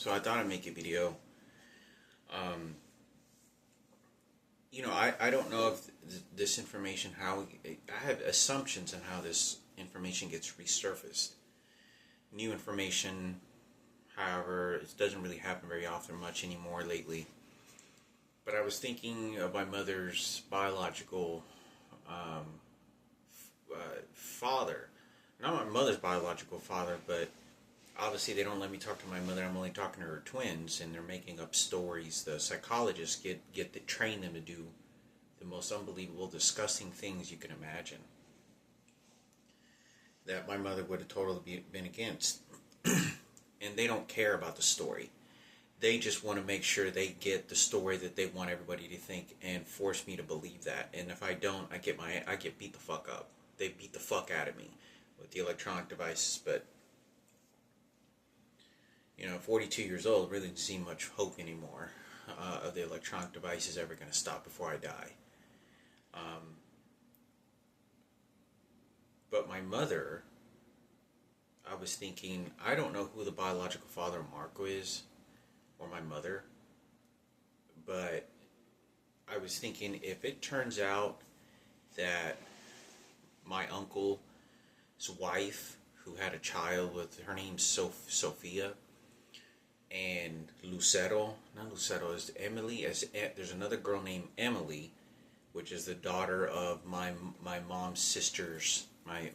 So I thought I'd make a video. Um, I don't know if this information, I have assumptions on how this information gets resurfaced. New information, however, it doesn't really happen very often much anymore lately. But I was thinking of my mother's biological um, father. Not my mother's biological father, but obviously they don't let me talk to my mother. I'm only talking to her twins, and they're making up stories. The psychologists get to train them to do the most unbelievable, disgusting things you can imagine that my mother would have totally been against. And they don't care about the story. They just want to make sure they get the story that they want everybody to think and force me to believe that. And if I don't, I get beat the fuck up. They beat the fuck out of me with the electronic devices. But 42 years old, really doesn't see much hope anymore of the electronic devices ever going to stop before I die. But my mother, I was thinking, I don't know who the biological father of Marco is, or my mother, but I was thinking, if it turns out that my uncle's wife, who had a child with, her name's Sophia, and is Emily, there's another girl named Emily, which is the daughter of my mom's sister's, my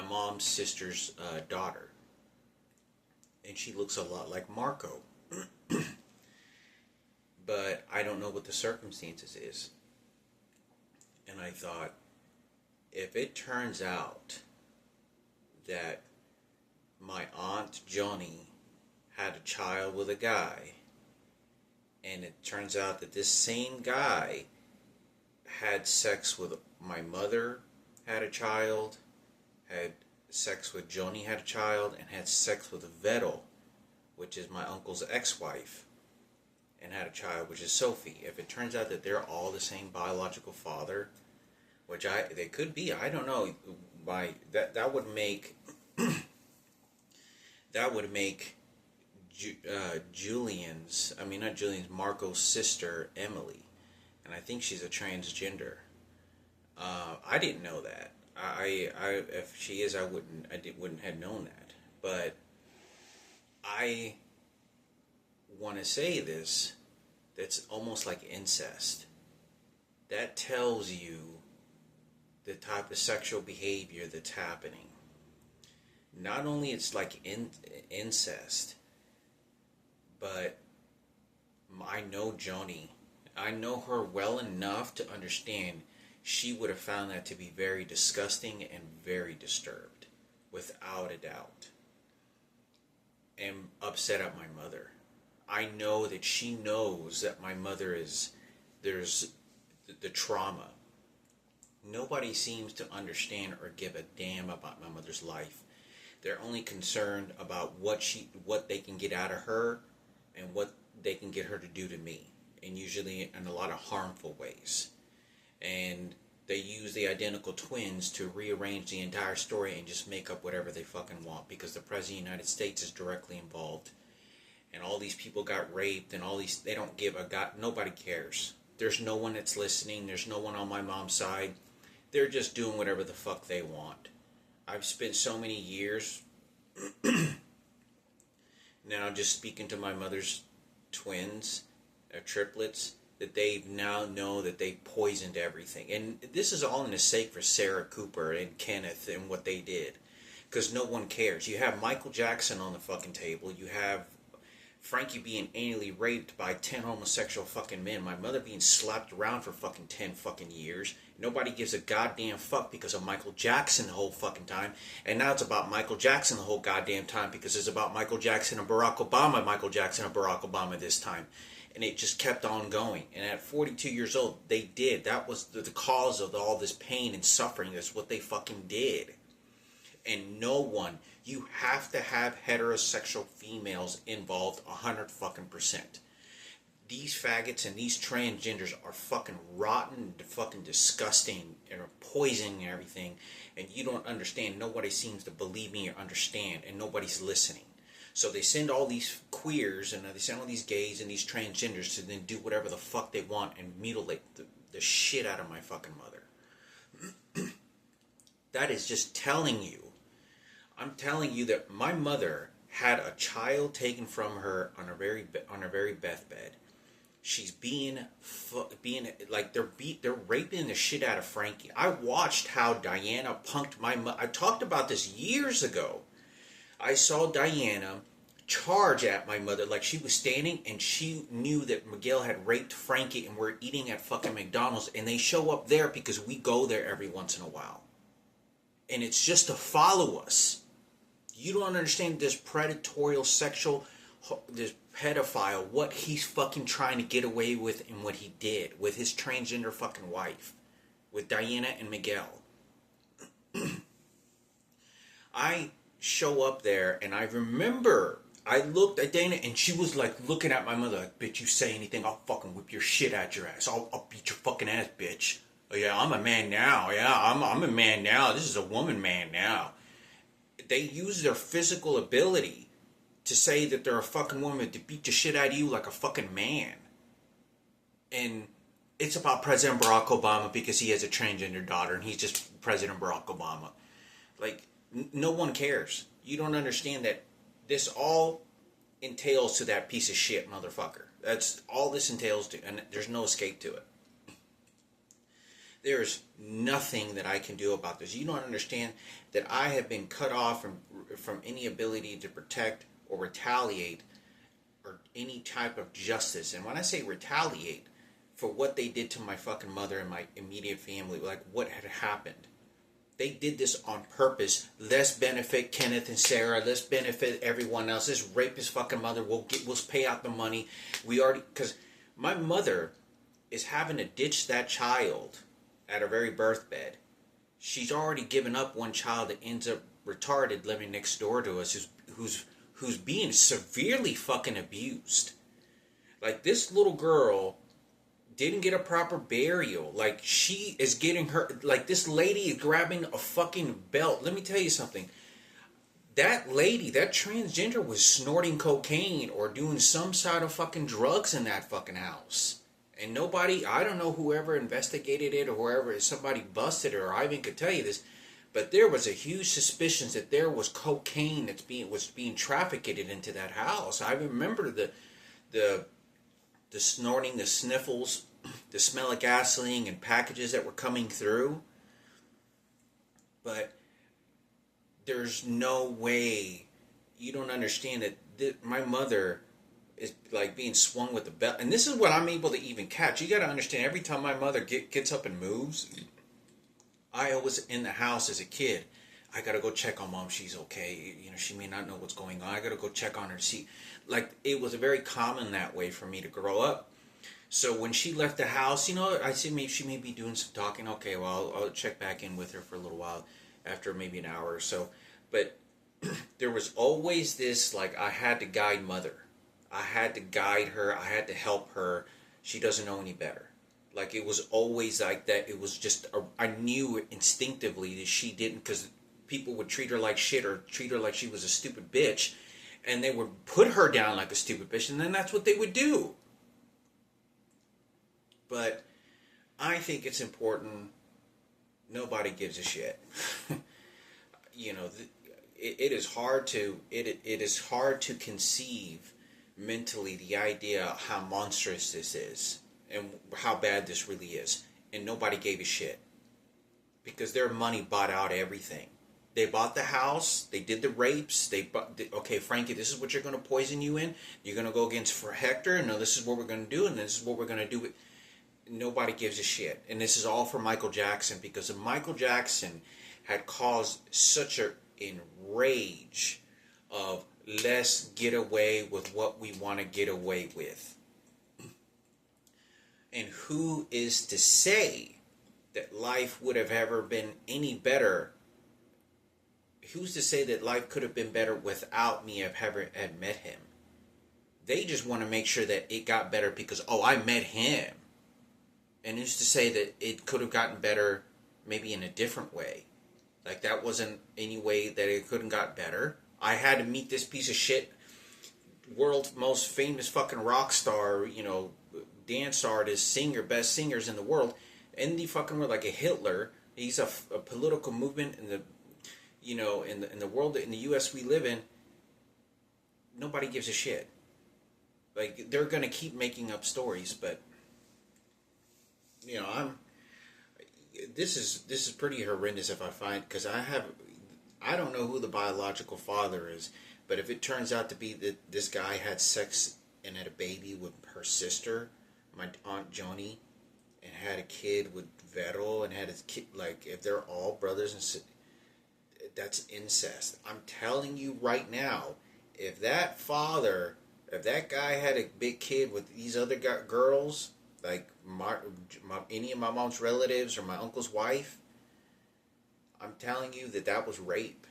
mom's sister's daughter. And she looks a lot like Marco. But I don't know what the circumstances is. And I thought, if it turns out that my Aunt Johnny had a child with a guy, and it turns out that this same guy had sex with my mother, had a child, had sex with Johnny, had a child, and had sex with Vettel, which is my uncle's ex-wife, and had a child, which is Sophie. If it turns out that they're all the same biological father, which they could be, I don't know. That would make Marco's sister Emily, and I think she's a transgender. I didn't know that. If she is, I wouldn't have known that. But I want to say this. That's almost like incest. That tells you the type of sexual behavior that's happening. Not only it's like incest, but I know Joni. I know her well enough to understand she would have found that to be very disgusting and very disturbed, without a doubt. And upset at my mother. I know that she knows that my mother there's the trauma. Nobody seems to understand or give a damn about my mother's life. They're only concerned about what they can get out of her and what they can get her to do to me. And usually in a lot of harmful ways. And they use the identical twins to rearrange the entire story and just make up whatever they fucking want, because the President of the United States is directly involved. And all these people got raped, and they don't give a god, nobody cares. There's no one that's listening, there's no one on my mom's side. They're just doing whatever the fuck they want. I've spent so many years now just speaking to my mother's twins, triplets, that they now know that they poisoned everything. And this is all in the sake for Sarah Cooper and Kenneth and what they did. Because no one cares. You have Michael Jackson on the fucking table. You have Frankie being anally raped by 10 homosexual fucking men. My mother being slapped around for fucking 10 fucking years. Nobody gives a goddamn fuck because of Michael Jackson the whole fucking time. And now it's about Michael Jackson the whole goddamn time because it's about Michael Jackson and Barack Obama this time. And it just kept on going. And at 42 years old, they did. That was the cause of all this pain and suffering. That's what they fucking did. And no one, you have to have heterosexual females involved 100%. These faggots and these transgenders are fucking rotten, fucking disgusting, and are poisoning everything. And you don't understand. Nobody seems to believe me or understand. And nobody's listening. So they send all these queers and they send all these gays and these transgenders to then do whatever the fuck they want and mutilate the shit out of my fucking mother. That is just telling you. I'm telling you that my mother had a child taken from her on a very deathbed. She's being like they're raping the shit out of Frankie. I watched how Diana punked my mother. I talked about this years ago. I saw Diana charge at my mother like she was standing and she knew that Miguel had raped Frankie and we're eating at fucking McDonald's and they show up there because we go there every once in a while. And it's just to follow us. You don't understand this predatorial sexual, this pedophile, what he's fucking trying to get away with and what he did with his transgender fucking wife, with Diana and Miguel. I show up there and I remember I looked at Dana and she was like looking at my mother like, bitch, you say anything, I'll fucking whip your shit out your ass. I'll beat your fucking ass, bitch. Oh yeah, I'm a man now. Yeah, I'm a man now. This is a woman man now. They use their physical ability to say that they're a fucking woman to beat the shit out of you like a fucking man. And it's about President Barack Obama because he has a transgender daughter and he's just President Barack Obama. Like, no one cares. You don't understand that this all entails to that piece of shit motherfucker. That's all this entails to, and there's no escape to it. There's nothing that I can do about this. You don't understand that I have been cut off from any ability to protect or retaliate or any type of justice. And when I say retaliate for what they did to my fucking mother and my immediate family, like what had happened. They did this on purpose. Let's benefit Kenneth and Sarah. Let's benefit everyone else. Let's rape his fucking mother. We'll pay out the money. Because my mother is having to ditch that child at her very birthbed. She's already given up one child that ends up retarded living next door to us who's being severely fucking abused. Like, this little girl didn't get a proper burial. Like, she is getting her, like, this lady is grabbing a fucking belt. Let me tell you something. That lady, that transgender, was snorting cocaine or doing some sort of fucking drugs in that fucking house. And nobody, I don't know whoever investigated it or whoever, somebody busted her, or Ivan could tell you this, but there was a huge suspicion that there was cocaine that was being trafficked into that house. I remember the snorting, the sniffles, the smell of gasoline and packages that were coming through. But there's no way, you don't understand that my mother is like being swung with the belt. And this is what I'm able to even catch. You got to understand, every time my mother gets up and moves, I was in the house as a kid. I got to go check on mom. She's okay. You know, she may not know what's going on. I got to go check on her to see. Like, it was very common that way for me to grow up. So when she left the house, you know, I see maybe she may be doing some talking. Okay, well, I'll check back in with her for a little while after maybe an hour or so. But there was always this, like, I had to guide mother. I had to guide her. I had to help her. She doesn't know any better. Like, it was always like that. It was just, I knew instinctively that she didn't, because people would treat her like shit or treat her like she was a stupid bitch. And they would put her down like a stupid bitch. And then that's what they would do. But I think it's important. Nobody gives a shit. You know, it is hard to conceive mentally the idea of how monstrous this is and how bad this really is. And nobody gave a shit. Because their money bought out everything. They bought the house. They did the rapes. Okay, Frankie, this is what you're going to poison you in. You're going to go against for Hector. No, this is what we're going to do. And this is what we're going to do. Nobody gives a shit. And this is all for Michael Jackson, because Michael Jackson had caused such an enrage of let's get away with what we want to get away with. And who is to say that life would have ever been any better? Who's to say that life could have been better without me have ever had met him? They just want to make sure that it got better because, oh, I met him. And who's to say that it could have gotten better maybe in a different way? Like, that wasn't any way that it couldn't got better. I had to meet this piece of shit world's most famous fucking rock star, dance artist, singer, best singers in the world, in the fucking world, like a Hitler. He's a political movement in the, in the world, in the U.S. we live in. Nobody gives a shit. Like, they're gonna keep making up stories, but I'm. This is pretty horrendous if I find, because I don't know who the biological father is, but if it turns out to be that this guy had sex and had a baby with her sister, my aunt Joni, and had a kid with Vero, and had a kid, like, if they're all brothers and sisters, that's incest. I'm telling you right now, if that guy had a big kid with these other girls, like any of my mom's relatives or my uncle's wife, I'm telling you that was rape.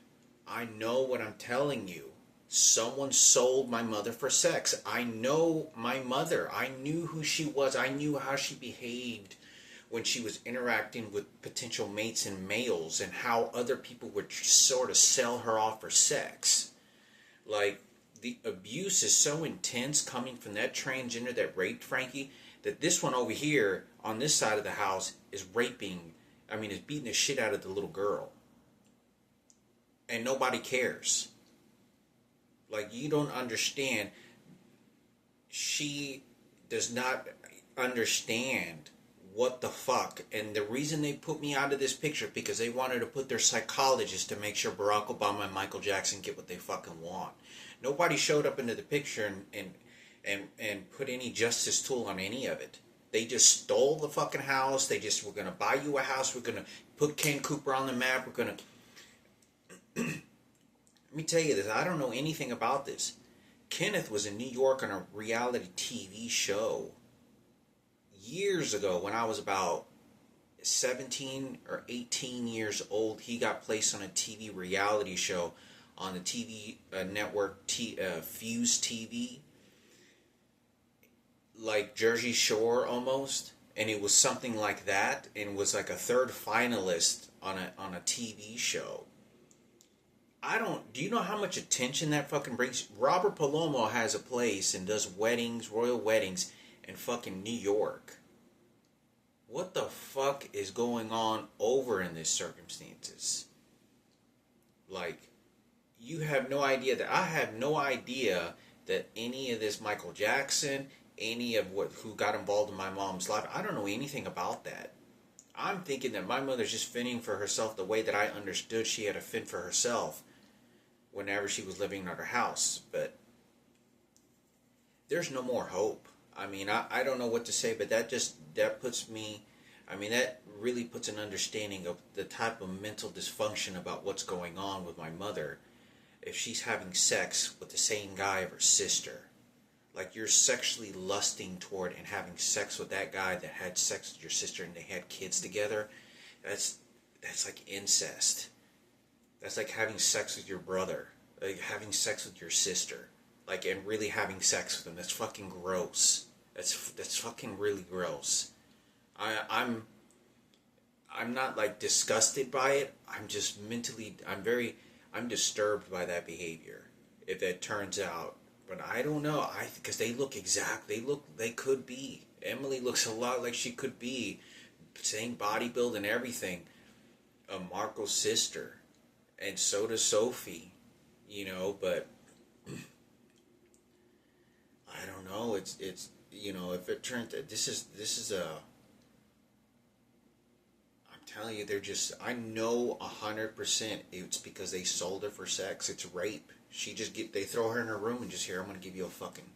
I know what I'm telling you. Someone sold my mother for sex. I know my mother. I knew who she was. I knew how she behaved when she was interacting with potential mates and males, and how other people would sort of sell her off for sex. Like, the abuse is so intense coming from that transgender that raped Frankie, that this one over here on this side of the house is is beating the shit out of the little girl. And nobody cares. Like, you don't understand. She does not understand what the fuck. And the reason they put me out of this picture, because they wanted to put their psychologist to make sure Barack Obama and Michael Jackson get what they fucking want. Nobody showed up into the picture and put any justice tool on any of it. They just stole the fucking house. They just, we're going to buy you a house. We're going to put Ken Cooper on the map. We're going to... Let me tell you this. I don't know anything about this. Kenneth was in New York on a reality TV show years ago when I was about 17 or 18 years old. He got placed on a TV reality show on the TV network Fuse TV, like Jersey Shore almost, and it was something like that, and was like a third finalist on a TV show. Do you know how much attention that fucking brings? Robert Palomo has a place and does weddings, royal weddings, in fucking New York. What the fuck is going on over in these circumstances? Like, you have no idea I have no idea that any of this Michael Jackson, any of who got involved in my mom's life, I don't know anything about that. I'm thinking that my mother's just fending for herself the way that I understood she had to fend for herself whenever she was living in her house. But there's no more hope. I mean, I don't know what to say, but that puts me, that really puts an understanding of the type of mental dysfunction about what's going on with my mother if she's having sex with the same guy of her sister. Like, you're sexually lusting toward and having sex with that guy that had sex with your sister and they had kids together. That's like incest. That's like having sex with your brother. Like having sex with your sister. Like, and really having sex with them. That's fucking gross. That's fucking really gross. I'm not like disgusted by it. I'm just mentally, I'm disturbed by that behavior. If that turns out. But I don't know. Because they could be. Emily looks a lot like she could be. Same body build and everything. Marco's sister. And so does Sophie. But I don't know. It's if it turns, this is a, I'm telling you, I know 100% it's because they sold her for sex. It's rape. They throw her in her room and just, here, I'm going to give you a fucking,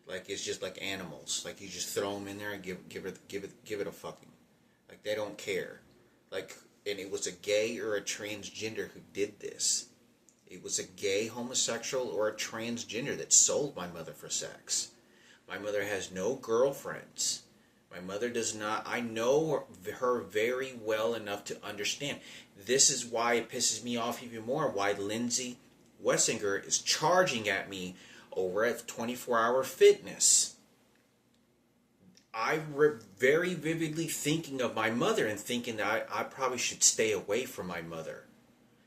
like, it's just like animals. Like, you just throw them in there and give it a fucking, like, they don't care. Like, and it was a gay or a transgender who did this. It was a gay homosexual or a transgender that sold my mother for sex. My mother has no girlfriends. My mother does not. I know her very well enough to understand. This is why it pisses me off even more. Why Lindsay Wessinger is charging at me over at 24-Hour Fitness. I'm very vividly thinking of my mother and thinking that I probably should stay away from my mother.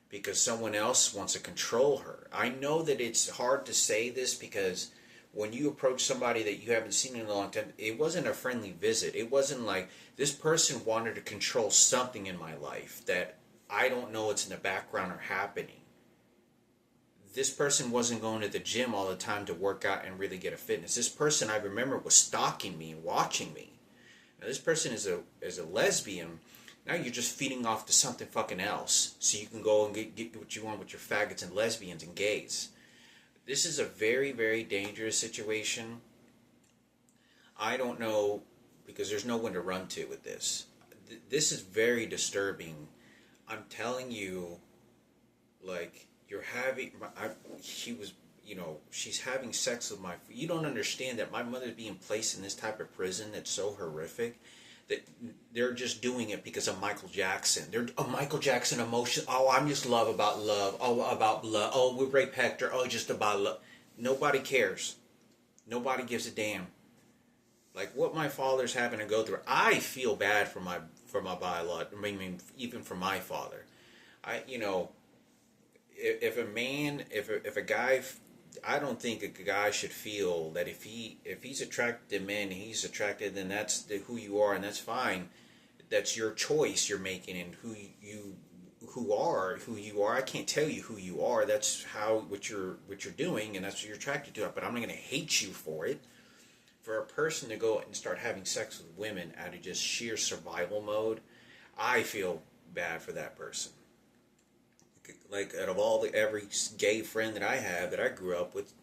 because someone else wants to control her. I know that it's hard to say this because when you approach somebody that you haven't seen in a long time, it wasn't a friendly visit. It wasn't like this person wanted to control something in my life that I don't know what's in the background or happening. This person wasn't going to the gym all the time to work out and really get a fitness. This person, I remember, was stalking me and watching me. Now, this person is a lesbian. Now you're just feeding off to something fucking else so you can go and get what you want with your faggots and lesbians and gays. This is a very, very dangerous situation. I don't know, because there's no one to run to with this. This is very disturbing. I'm telling you, like, you're having, she's having sex with you don't understand that my mother's being placed in this type of prison that's so horrific that they're just doing it because of Michael Jackson. They're Michael Jackson emotion. Oh, I'm just love about love. Oh, about love. Oh, we rape Hector. Oh, just about love. Nobody cares. Nobody gives a damn. Like what my father's having to go through. I feel bad for my biological. I mean, even for my father. If a guy, I don't think a guy should feel that if he's attracted to men, he's attracted, then that's who you are, and that's fine. That's your choice you're making, and who you are. I can't tell you who you are. That's what you're doing, and that's what you're attracted to. But I'm not going to hate you for it. For a person to go and start having sex with women out of just sheer survival mode, I feel bad for that person. Like, out of every gay friend that I have that I grew up with,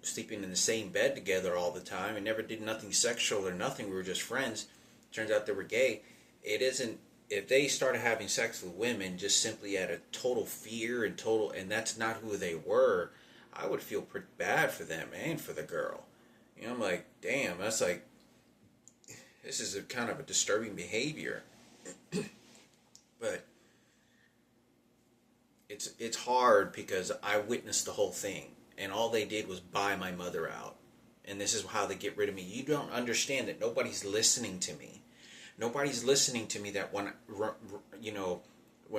sleeping in the same bed together all the time and never did nothing sexual or nothing, we were just friends. Turns out they were gay. It isn't, if they started having sex with women just simply out of total fear and that's not who they were, I would feel pretty bad for them and for the girl. I'm like, damn, that's like, this is a kind of a disturbing behavior. But it's hard because I witnessed the whole thing, and all they did was buy my mother out, and this is how they get rid of me. You don't understand that nobody's listening to me. Nobody's listening to me. That when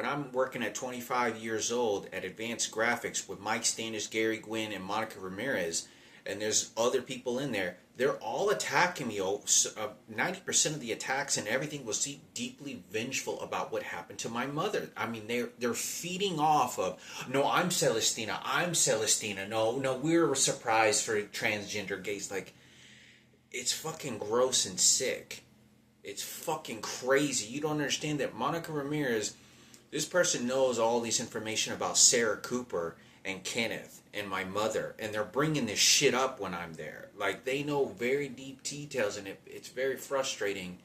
I'm working at 25 years old at Advanced Graphics with Mike Standish, Gary Gwynn, and Monica Ramirez, and there's other people in there, they're all attacking me. 90% of the attacks and everything was deeply vengeful about what happened to my mother. I mean, they're feeding off of, no, I'm Celestina. No, we're surprised for transgender gays. Like, it's fucking gross and sick. It's fucking crazy. You don't understand that Monica Ramirez, this person knows all this information about Sarah Cooper and Kenneth and my mother, and they're bringing this shit up when I'm there. Like, they know very deep details, and it's very frustrating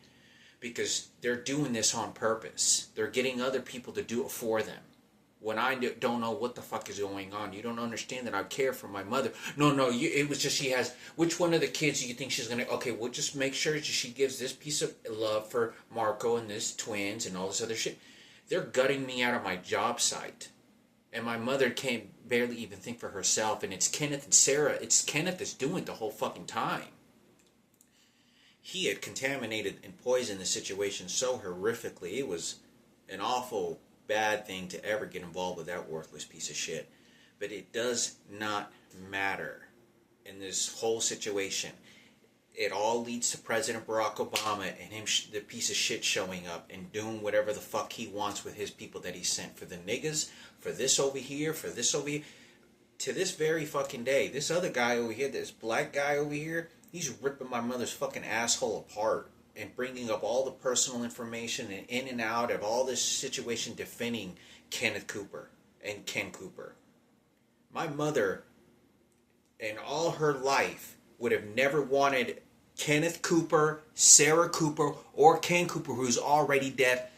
because they're doing this on purpose. They're getting other people to do it for them when I don't know what the fuck is going on. You don't understand that I care for my mother. No, it was just she has, which one of the kids do you think she's going to, okay, we'll just make sure that she gives this piece of love for Marco and this twins and all this other shit. They're gutting me out of my job site. And my mother can't barely even think for herself. And it's Kenneth and Sarah. It's Kenneth that's doing it the whole fucking time. He had contaminated and poisoned the situation so horrifically. It was an awful bad thing to ever get involved with that worthless piece of shit. But it does not matter in this whole situation. It all leads to President Barack Obama and him, the piece of shit, showing up and doing whatever the fuck he wants with his people that he sent for the niggas, for this over here, for this over here. To this very fucking day, this other guy over here, this black guy over here, he's ripping my mother's fucking asshole apart and bringing up all the personal information and in and out of all this situation, defending Kenneth Cooper and Ken Cooper. My mother, in all her life, would have never wanted Kenneth Cooper, Sarah Cooper, or Ken Cooper, who's already dead,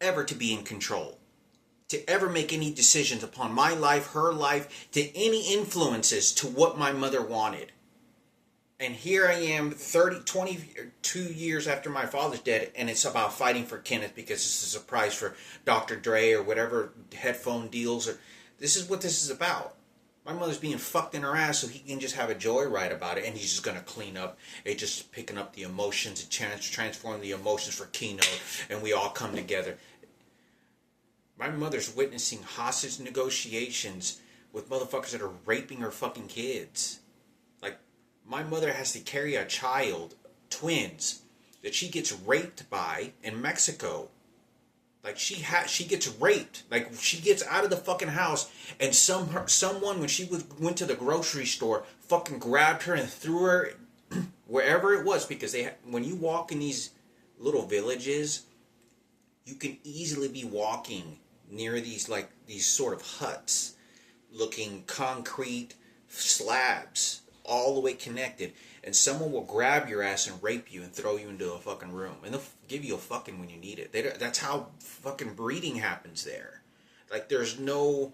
ever to be in control. To ever make any decisions upon my life, her life, to any influences to what my mother wanted. And here I am 22 years after my father's dead, and it's about fighting for Kenneth because it's a surprise for Dr. Dre or whatever headphone deals. This is what this is about. My mother's being fucked in her ass so he can just have a joyride about it, and he's just going to clean up. It's just picking up the emotions and transform the emotions for Keynote, and we all come together. My mother's witnessing hostage negotiations with motherfuckers that are raping her fucking kids. Like, my mother has to carry a child, twins, that she gets raped by in Mexico. Like, she gets raped. Like, she gets out of the fucking house, and someone, when she went to the grocery store, fucking grabbed her and threw her wherever it was. Because when you walk in these little villages, you can easily be walking near these sort of huts, looking concrete slabs, all the way connected, and someone will grab your ass and rape you and throw you into a fucking room, and they'll give you a fucking when you need it. That's how fucking breeding happens there. Like, there's no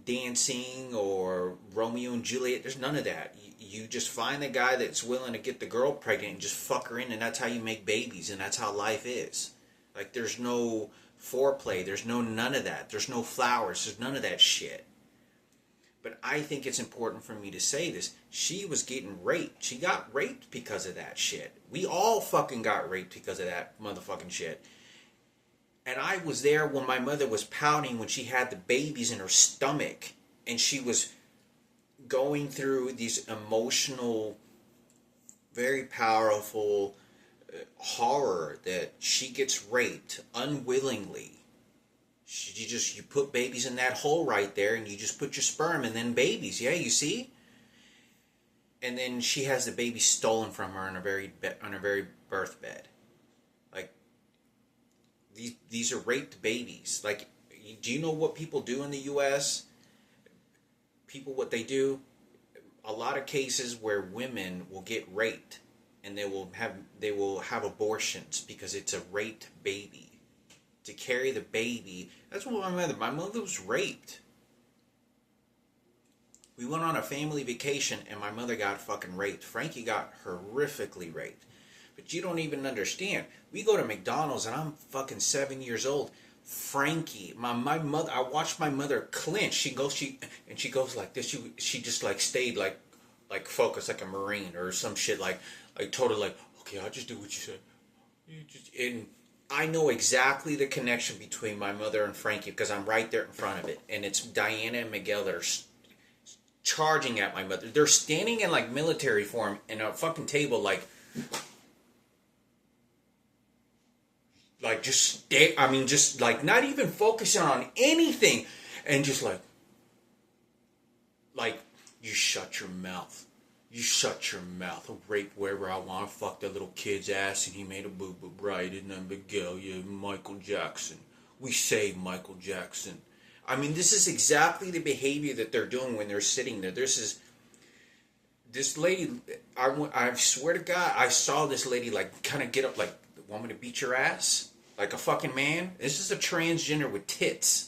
dancing or Romeo and Juliet. There's none of that. You just find the guy that's willing to get the girl pregnant and just fuck her in, and that's how you make babies, and that's how life is. Like, there's no foreplay. There's none of that. There's no flowers. There's none of that shit. But I think it's important for me to say this. She was getting raped. She got raped because of that shit. We all fucking got raped because of that motherfucking shit. And I was there when my mother was pouting when she had the babies in her stomach. And she was going through these emotional, very powerful horror that she gets raped unwillingly. You put babies in that hole right there, and you just put your sperm and then babies. Yeah, you see? And then she has the baby stolen from her on her very birth bed. Like, these are raped babies. Like, do you know what people do in the U.S.? What they do? A lot of cases where women will get raped, and they will have abortions because it's a raped baby. To carry the baby. That's what my mother was raped. We went on a family vacation and my mother got fucking raped. Frankie got horrifically raped. But you don't even understand. We go to McDonald's and I'm fucking 7 years old. Frankie, my mother, I watched my mother clinch. She goes like this. She just like stayed like focused like a Marine or some shit like totally like, okay, I'll just do what you say. And I know exactly the connection between my mother and Frankie because I'm right there in front of it. And it's Diana and Miguel that are charging at my mother. They're standing in like military form in a fucking table like just like not even focusing on anything. And just like, you shut your mouth. You shut your mouth. I'll rape wherever I want. Fuck that little kid's ass and he made a boo-boo right. Isn't that Miguel? Yeah, Michael Jackson. We saved Michael Jackson. I mean, this is exactly the behavior that they're doing when they're sitting there. This lady, I swear to God, I saw this lady like kind of get up like, want me to beat your ass? Like a fucking man? This is a transgender with tits.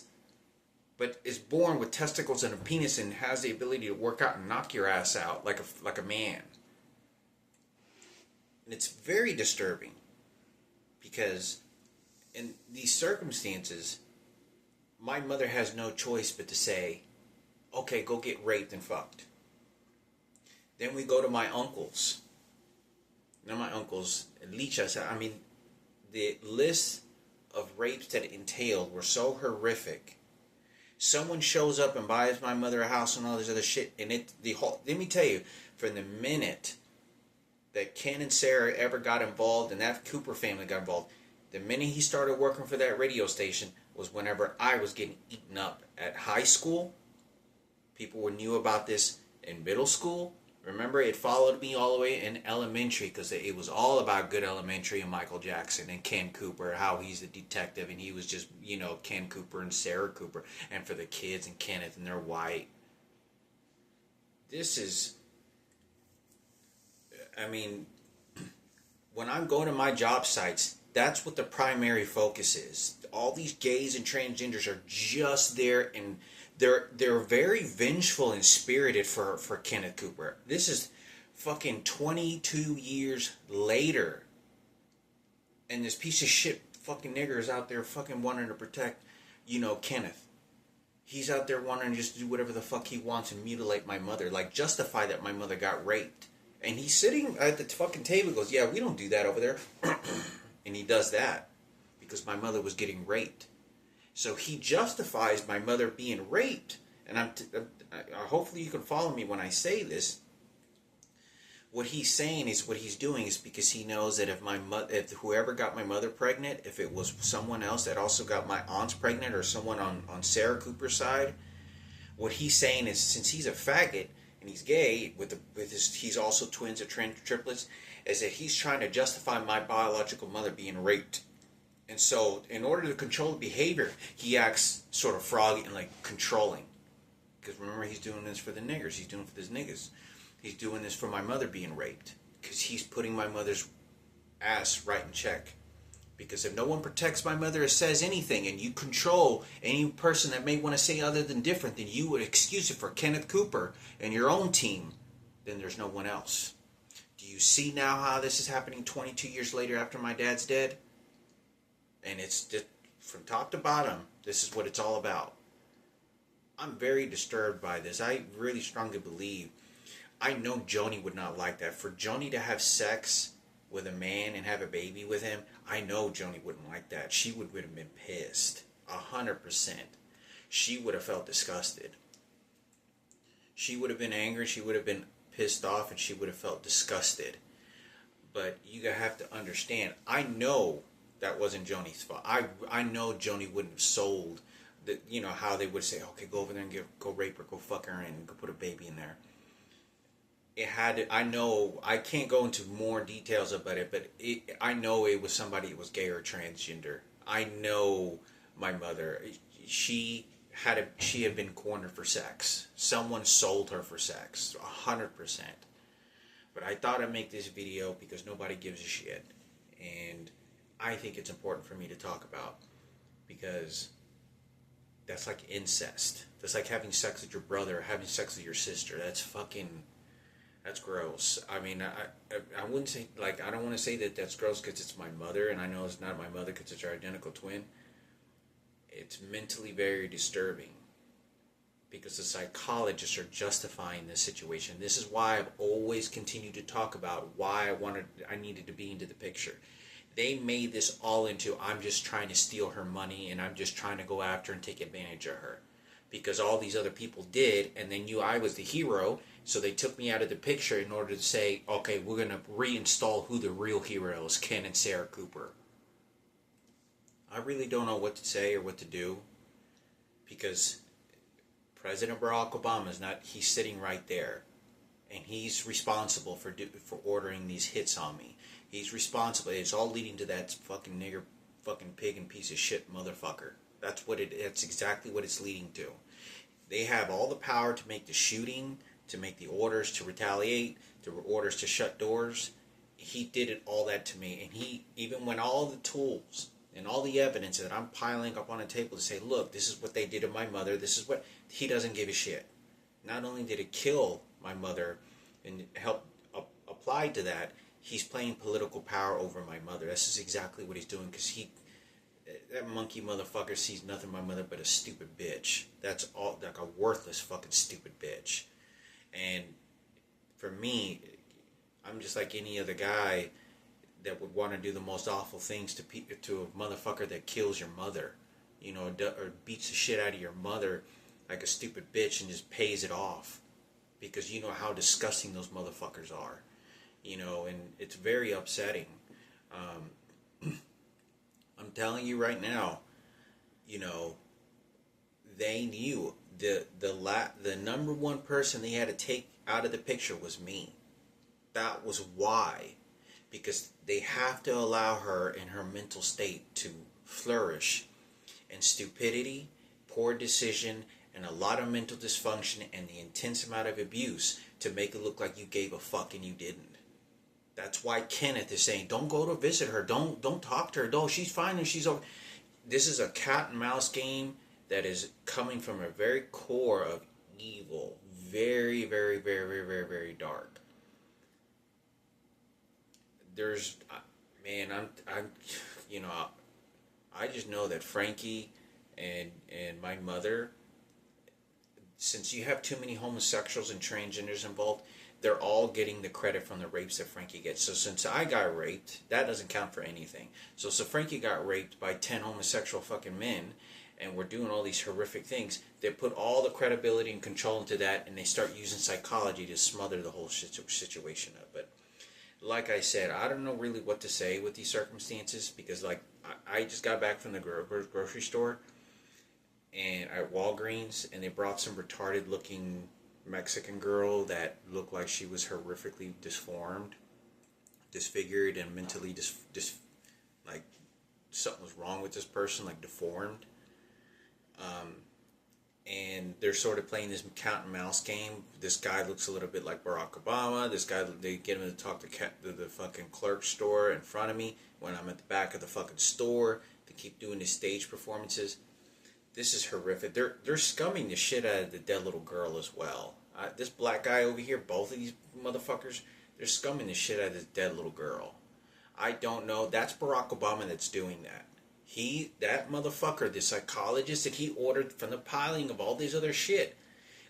But is born with testicles and a penis and has the ability to work out and knock your ass out like a man. And it's very disturbing because in these circumstances, my mother has no choice but to say, okay, go get raped and fucked. Then we go to my uncles. Now my uncles, Licha, I mean, the list of rapes that it entailed were so horrific. Someone shows up and buys my mother a house and all this other shit, and let me tell you, from the minute that Ken and Sarah ever got involved and that Cooper family got involved, the minute he started working for that radio station was whenever I was getting eaten up at high school. People knew about this in middle school. Remember, it followed me all the way in elementary because it was all about Good Elementary and Michael Jackson and Ken Cooper, how he's a detective and he was just, Ken Cooper and Sarah Cooper. And for the kids and Kenneth and they're white. This is, I mean, when I'm going to my job sites, that's what the primary focus is. All these gays and transgenders are just there and they're very vengeful and spirited for Kenneth Cooper. This is fucking 22 years later. And this piece of shit fucking nigger is out there fucking wanting to protect, Kenneth. He's out there wanting to just do whatever the fuck he wants and mutilate my mother. Like, justify that my mother got raped. And he's sitting at the fucking table and goes, yeah, we don't do that over there. And he does that because my mother was getting raped. So he justifies my mother being raped. And hopefully you can follow me when I say this. What he's saying is what he's doing is because he knows that if whoever got my mother pregnant, if it was someone else that also got my aunts pregnant or someone on Sarah Cooper's side, what he's saying is since he's a faggot and he's gay he's also twins or triplets, is that he's trying to justify my biological mother being raped. And so in order to control the behavior, he acts sort of froggy and like controlling. Because remember, he's doing this for the niggers. He's doing it for these niggas. He's doing this for my mother being raped. Because he's putting my mother's ass right in check. Because if no one protects my mother or says anything, and you control any person that may want to say other than different, then you would excuse it for Kenneth Cooper and your own team, then there's no one else. Do you see now how this is happening 22 years later after my dad's dead? And it's just from top to bottom, this is what it's all about. I'm very disturbed by this. I really strongly believe, I know Joni would not like that. For Joni to have sex with a man and have a baby with him, I know Joni wouldn't like that. She would have been pissed. 100%. She would have felt disgusted. She would have been angry, she would have been pissed off, and she would have felt disgusted. But you have to understand, I know that wasn't Joni's fault. I know Joni wouldn't have sold how they would say, okay, go over there and go rape her, go fuck her, and go put a baby in there. I know, I can't go into more details about it, but I know it was somebody that was gay or transgender. I know my mother, she had been cornered for sex. Someone sold her for sex, 100%. But I thought I'd make this video because nobody gives a shit. And I think it's important for me to talk about, because that's like incest. That's like having sex with your brother or having sex with your sister. That's gross. I mean, I wouldn't say, like, I don't want to say that that's gross because it's my mother, and I know it's not my mother because it's our identical twin. It's mentally very disturbing because the psychologists are justifying this situation. This is why I've always continued to talk about why I needed to be into the picture. They made this all into, I'm just trying to steal her money and I'm just trying to go after and take advantage of her. Because all these other people did, and they knew I was the hero, so they took me out of the picture in order to say, okay, we're going to reinstall who the real hero is, Ken and Sarah Cooper. I really don't know what to say or what to do, because President Barack Obama he's sitting right there, and he's responsible for ordering these hits on me. He's responsible. It's all leading to that fucking nigger, fucking pig and piece of shit motherfucker. That's exactly what it's leading to. They have all the power to make the shooting, to make the orders to retaliate, to orders to shut doors. He did all that to me, and he, even when all the tools and all the evidence that I'm piling up on a table to say, look, this is what they did to my mother, this is what, he doesn't give a shit. Not only did it kill my mother and help apply to that, he's playing political power over my mother. This is exactly what he's doing, because that monkey motherfucker sees nothing my mother but a stupid bitch. That's all, like a worthless fucking stupid bitch. And for me, I'm just like any other guy that would want to do the most awful things to a motherfucker that kills your mother, or beats the shit out of your mother like a stupid bitch and just pays it off, because you know how disgusting those motherfuckers are, and it's very upsetting. I'm telling you right now, they knew the number one person they had to take out of the picture was me. That was why. Because they have to allow her in her mental state to flourish in stupidity, poor decision, and a lot of mental dysfunction, and the intense amount of abuse to make it look like you gave a fuck and you didn't. That's why Kenneth is saying, don't go to visit her. Don't talk to her. No, she's fine and she's okay. This is a cat and mouse game that is coming from a very core of evil. Very, very, very, very, very, very dark. I just know that Frankie and my mother, since you have too many homosexuals and transgenders involved, they're all getting the credit from the rapes that Frankie gets. So since I got raped, that doesn't count for anything. So Frankie got raped by 10 homosexual fucking men, and we're doing all these horrific things, they put all the credibility and control into that, and they start using psychology to smother the whole situation up. But like I said, I don't know really what to say with these circumstances, because like I just got back from the grocery store and at Walgreens, and they brought some retarded looking Mexican girl that looked like she was horrifically disfigured, and mentally like something was wrong with this person, like deformed. And they're sort of playing this cat and mouse game. This guy looks a little bit like Barack Obama. This guy, they get him to talk to the fucking clerk store in front of me when I'm at the back of the fucking store. They keep doing these stage performances. This is horrific. They're scumming the shit out of the dead little girl as well. This black guy over here, both of these motherfuckers, they're scumming the shit out of this dead little girl. I don't know. That's Barack Obama that's doing that. That motherfucker, the psychologist that he ordered from the piling of all these other shit,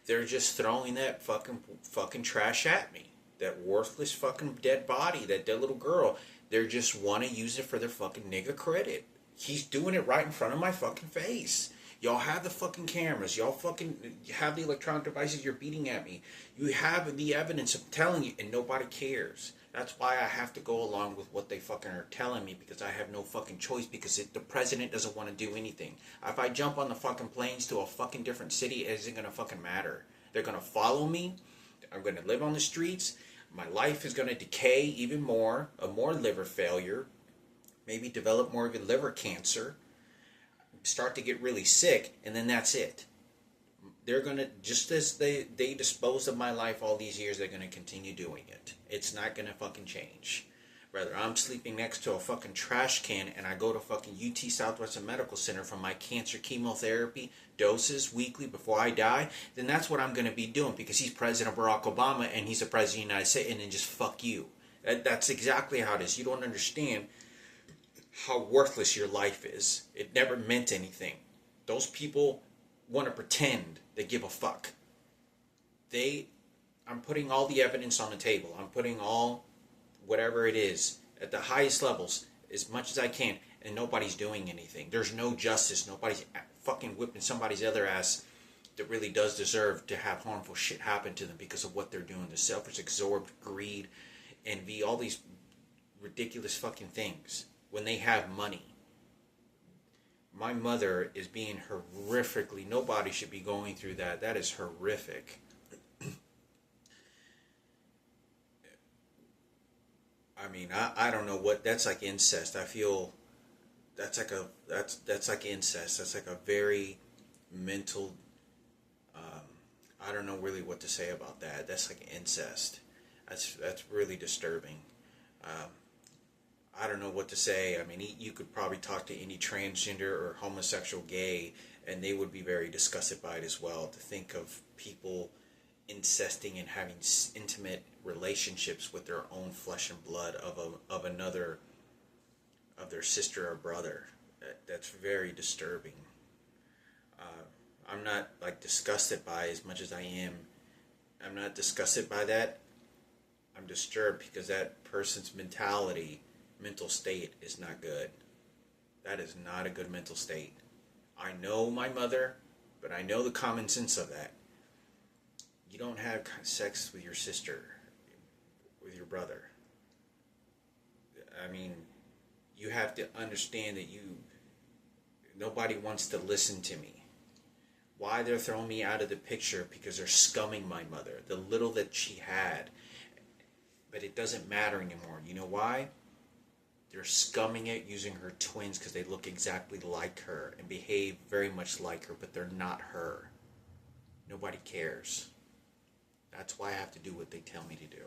they're just throwing that fucking trash at me. That worthless fucking dead body, that dead little girl. They just want to use it for their fucking nigga credit. He's doing it right in front of my fucking face. Y'all have the fucking cameras. Y'all fucking have the electronic devices. You're beating at me. You have the evidence of telling you, and nobody cares. That's why I have to go along with what they fucking are telling me, because I have no fucking choice, because the president doesn't want to do anything. If I jump on the fucking planes to a fucking different city, it isn't going to fucking matter. They're going to follow me. I'm going to live on the streets. My life is going to decay even more, more liver failure, maybe develop more of a liver cancer, start to get really sick, and then that's it. They're going to, just as they disposed of my life all these years, they're going to continue doing it. It's not going to fucking change. Whether I'm sleeping next to a fucking trash can and I go to fucking UT Southwestern Medical Center for my cancer chemotherapy doses weekly before I die, then that's what I'm going to be doing, because he's President Barack Obama and he's the President of the United States, and then just fuck you. That's exactly how it is. You don't understand how worthless your life is. It never meant anything. Those people want to pretend they give a fuck. I'm putting all the evidence on the table. I'm putting all whatever it is at the highest levels as much as I can, and nobody's doing anything. There's no justice. Nobody's fucking whipping somebody's other ass that really does deserve to have harmful shit happen to them because of what they're doing. The selfish, absorbed greed, envy, all these ridiculous fucking things when they have money. My mother is being horrifically, nobody should be going through that. That is horrific. I mean, I don't know what, that's like incest. I feel that's like incest. That's like a very mental, I don't know really what to say about that. That's like incest. That's really disturbing. I don't know what to say. I mean, you could probably talk to any transgender or homosexual gay, and they would be very disgusted by it as well. To think of people incesting and having intimate relationships with their own flesh and blood of another, of their sister or brother. That's very disturbing. I'm not like disgusted by it as much as I am. I'm not disgusted by that. I'm disturbed because that person's mental state is not good. That is not a good mental state. I know my mother, but I know the common sense of that. You don't have sex with your sister, with your brother. I mean, you have to understand that nobody wants to listen to me. Why they're throwing me out of the picture? Because they're scumming my mother, the little that she had. But it doesn't matter anymore. You know why? They're scumming it using her twins because they look exactly like her and behave very much like her, but they're not her. Nobody cares. That's why I have to do what they tell me to do.